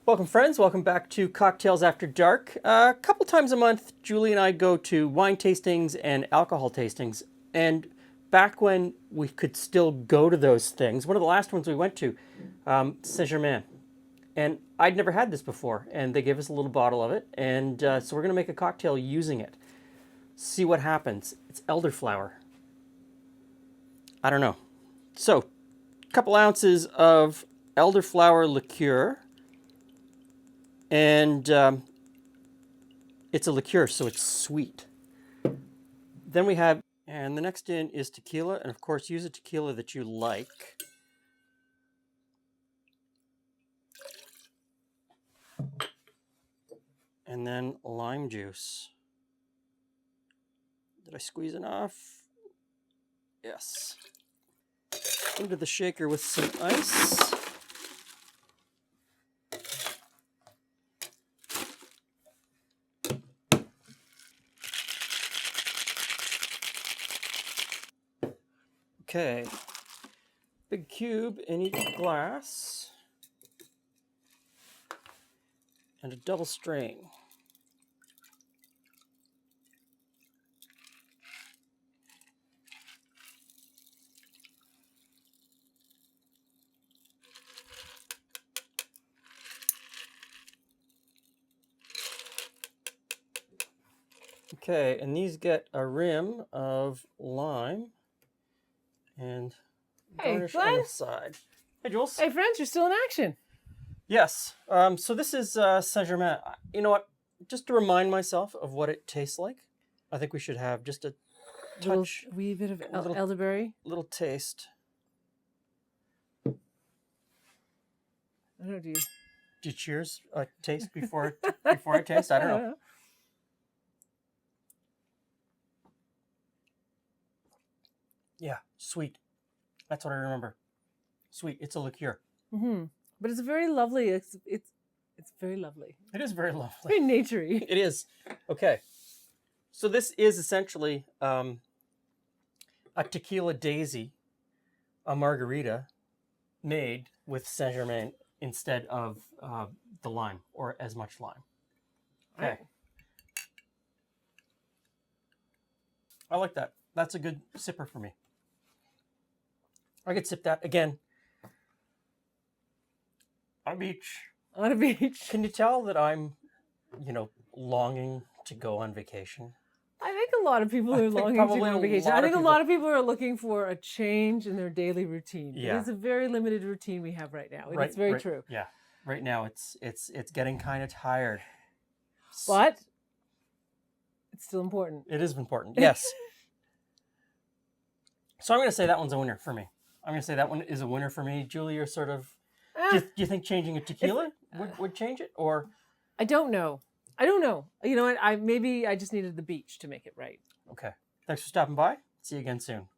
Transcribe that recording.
Welcome, friends. Welcome back to Cocktails After Dark. A couple times a month, Julie and I go to wine tastings and alcohol tastings. And back when we could still go to those things, one of the last ones we went to, Saint-Germain. And I'd never had this before, and they gave us a little bottle of it. And so we're going to make a cocktail using it. See what happens. It's elderflower. I don't know. So, a couple ounces of elderflower liqueur. And it's a liqueur, so it's sweet. Then we have, and the next in is tequila. And of course, use a tequila that you like. And then lime juice. Did I squeeze enough? Yes. Into the shaker with some ice. Okay, big cube in each glass, and a double strain. Okay, and these get a rim of lime. And garnish on the side. Hey, Jules. Hey, friends, you're still in action. Yes. So this is Saint-Germain. You know what? Just to remind myself of what it tastes like, I think we should have just a touch. Wee bit of elderberry. Little taste. I don't know, do you cheers? Taste before I taste? I don't know. Yeah, sweet. That's what I remember. Sweet. It's a liqueur. Mm-hmm. But it's very lovely. It's very lovely. It is very lovely. Very naturey. It is. Okay. So this is essentially a tequila daisy, a margarita, made with Saint-Germain instead of the lime, or as much lime. Okay. Right. I like that. That's a good sipper for me. I could sip that again. On a beach. On a beach. Can you tell that I'm, longing to go on vacation? I think a lot of people are longing to go on vacation. I think a lot of people are looking for a change in their daily routine. Yeah. It's a very limited routine we have right now. It's very true. Yeah. Right now it's getting kind of tired. But it's still important. It is important. Yes. So I'm going to say that one's a winner for me. I'm going to say that one is a winner for me. Julie, you're sort of... Do you think changing a tequila would change it? Or I don't know. You know what? Maybe I just needed the beach to make it right. Okay. Thanks for stopping by. See you again soon.